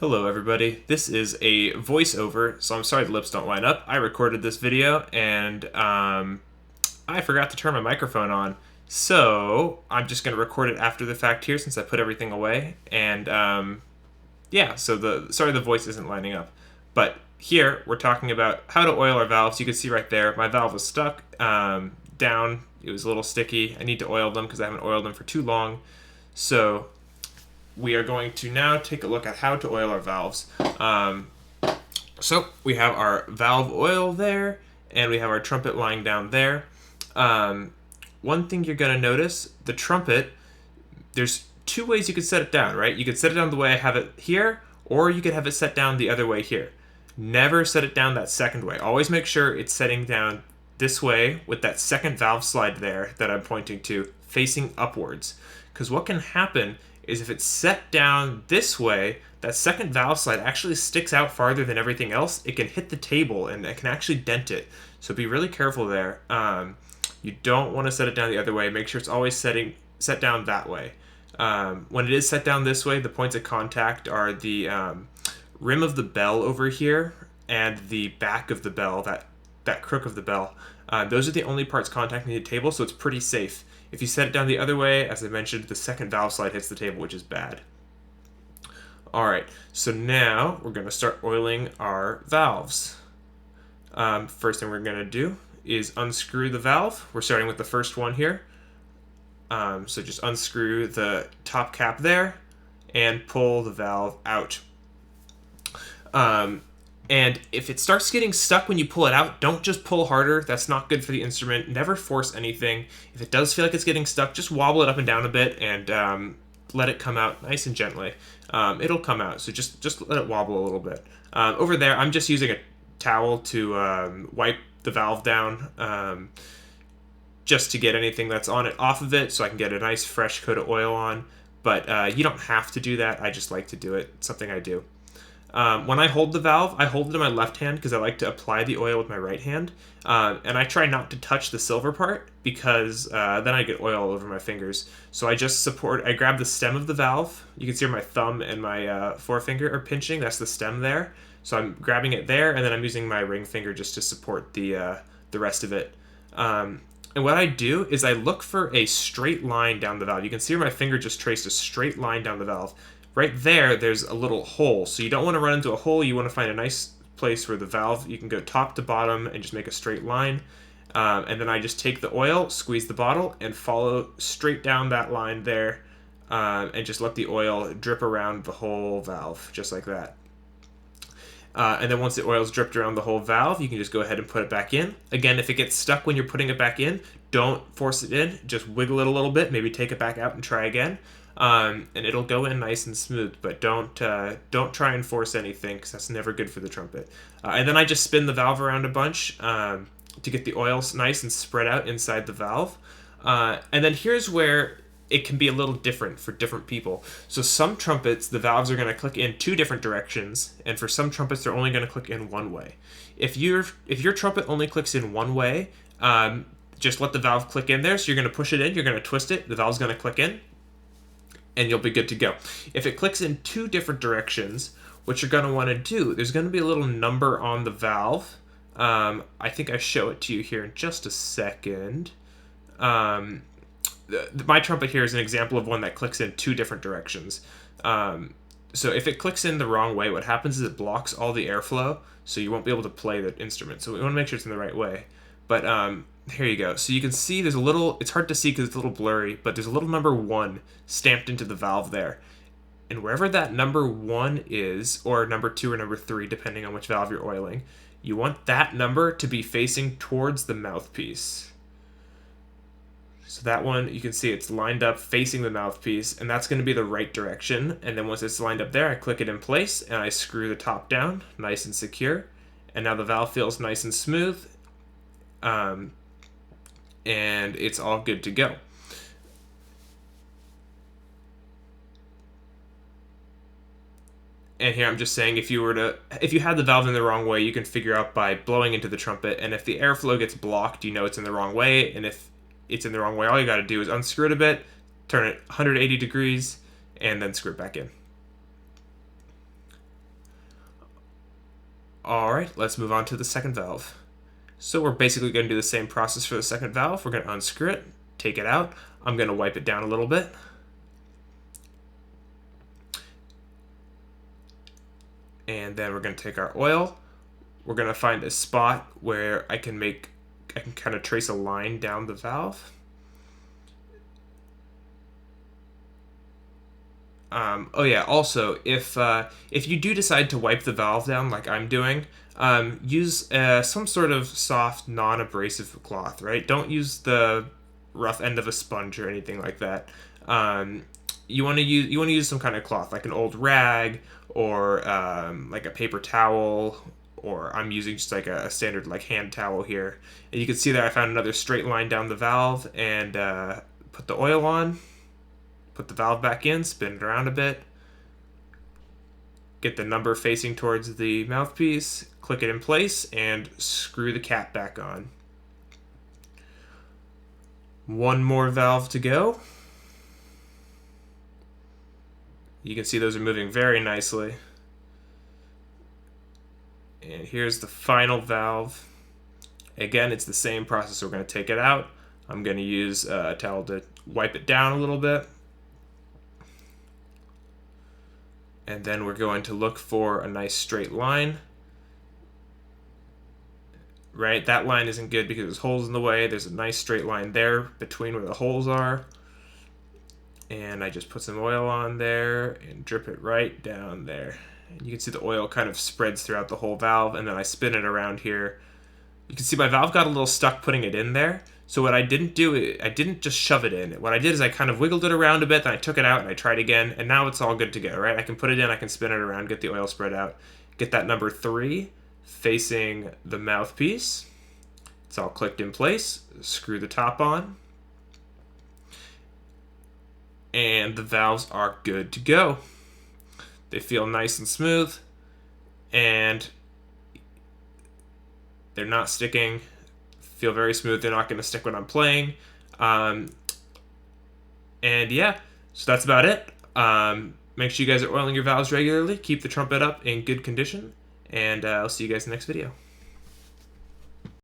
Hello everybody, this is a voiceover, so I'm sorry the lips don't line up. I recorded this video and I forgot to turn my microphone on, so I'm just going to record it after the fact here since I put everything away, and yeah, so sorry the voice isn't lining up. But here, we're talking about how to oil our valves. You can see right there, my valve was stuck down, it was a little sticky. I need to oil them because I haven't oiled them for too long, so we are going to now take a look at how to oil our valves. So we have our valve oil there, and we have our trumpet lying down there. One thing you're going to notice, the trumpet, there's two ways you could set it down, right? You could set it down the way I have it here, or you could have it set down the other way here. Never set it down that second way. Always make sure it's setting down this way with that second valve slide there that I'm pointing to facing upwards. Because what can happen is if it's set down this way, that second valve slide actually sticks out farther than everything else. It can hit the table and it can actually dent it. So be really careful there. You don't want to set it down the other way. Make sure it's always set down that way. When it is set down this way, the points of contact are the rim of the bell over here and the back of the bell, that crook of the bell. Those are the only parts contacting the table, so it's pretty safe. If you set it down the other way, as I mentioned, the second valve slide hits the table, which is bad. Alright, so now we're going to start oiling our valves. First thing we're going to do is unscrew the valve. We're starting with the first one here. So just unscrew the top cap there and pull the valve out. And if it starts getting stuck when you pull it out, don't just pull harder. That's not good for the instrument. Never force anything. If it does feel like it's getting stuck, just wobble it up and down a bit and let it come out nice and gently. It'll come out, so just let it wobble a little bit. Over there, I'm just using a towel to wipe the valve down just to get anything that's on it off of it so I can get a nice fresh coat of oil on. But you don't have to do that. I just like to do it. It's something I do. When I hold the valve, I hold it in my left hand because I like to apply the oil with my right hand. And I try not to touch the silver part because then I get oil all over my fingers. So I grab the stem of the valve. You can see where my thumb and my forefinger are pinching. That's the stem there. So I'm grabbing it there, and then I'm using my ring finger just to support the rest of it. And what I do is I look for a straight line down the valve. You can see where my finger just traced a straight line down the valve. Right there, there's a little hole. So you don't want to run into a hole. You want to find a nice place where the valve, you can go top to bottom and just make a straight line. And then I just take the oil, squeeze the bottle, and follow straight down that line there. And just let the oil drip around the whole valve, just like that. And then once the oil's dripped around the whole valve, you can just go ahead and put it back in. Again, if it gets stuck when you're putting it back in, don't force it in. Just wiggle it a little bit, maybe take it back out and try again. And it'll go in nice and smooth, but don't try and force anything because that's never good for the trumpet. And then I just spin the valve around a bunch to get the oil nice and spread out inside the valve. And then here's where it can be a little different for different people. So some trumpets, the valves are going to click in two different directions, and for some trumpets, they're only going to click in one way. If your trumpet only clicks in one way, just let the valve click in there. So you're going to push it in, you're going to twist it, the valve's going to click in, and you'll be good to go. If it clicks in two different directions, what you're going to want to do, there's going to be a little number on the valve. I think I show it to you here in just a second. My trumpet here is an example of one that clicks in two different directions. So if it clicks in the wrong way, what happens is it blocks all the airflow, so you won't be able to play the instrument. So we want to make sure it's in the right way. But here you go. So you can see there's a little, it's hard to see because it's a little blurry, but there's a little number 1 stamped into the valve there. And wherever that number 1 is, or number 2 or number 3, depending on which valve you're oiling, you want that number to be facing towards the mouthpiece. So that one, you can see it's lined up facing the mouthpiece, and that's going to be the right direction. And then once it's lined up there, I click it in place, and I screw the top down, nice and secure. And now the valve feels nice and smooth. And it's all good to go. And here I'm just saying, if you had the valve in the wrong way, you can figure out by blowing into the trumpet. And if the airflow gets blocked, you know it's in the wrong way. And if it's in the wrong way, all you got to do is unscrew it a bit, turn it 180 degrees, and then screw it back in. Alright, let's move on to the second valve. So we're basically going to do the same process for the second valve. We're going to unscrew it, take it out. I'm going to wipe it down a little bit. And then we're going to take our oil. We're going to find a spot where I can kind of trace a line down the valve. Oh yeah, also, if you do decide to wipe the valve down like I'm doing, use some sort of soft, non-abrasive cloth, right? Don't use the rough end of a sponge or anything like that. You want to use some kind of cloth, like an old rag or like a paper towel, or I'm using just like a standard like hand towel here. And you can see that I found another straight line down the valve and put the oil on. Put the valve back in, spin it around a bit, get the number facing towards the mouthpiece, click it in place, and screw the cap back on. One more valve to go. You can see those are moving very nicely. And here's the final valve. Again, it's the same process. We're going to take it out. I'm going to use a towel to wipe it down a little bit. And then we're going to look for a nice straight line. Right, that line isn't good because there's holes in the way. There's a nice straight line there between where the holes are. And I just put some oil on there and drip it right down there. And you can see the oil kind of spreads throughout the whole valve, and then I spin it around here. You can see my valve got a little stuck putting it in there. So what I didn't do, I didn't just shove it in. What I did is I kind of wiggled it around a bit, then I took it out and I tried again, and now it's all good to go, right? I can put it in, I can spin it around, get the oil spread out, get that number 3 facing the mouthpiece. It's all clicked in place, screw the top on, and the valves are good to go. They feel nice and smooth, and they're not sticking. Feel very smooth. They're not going to stick when I'm playing. And yeah, so that's about it. Make sure you guys are oiling your valves regularly. Keep the trumpet up in good condition. And I'll see you guys in the next video.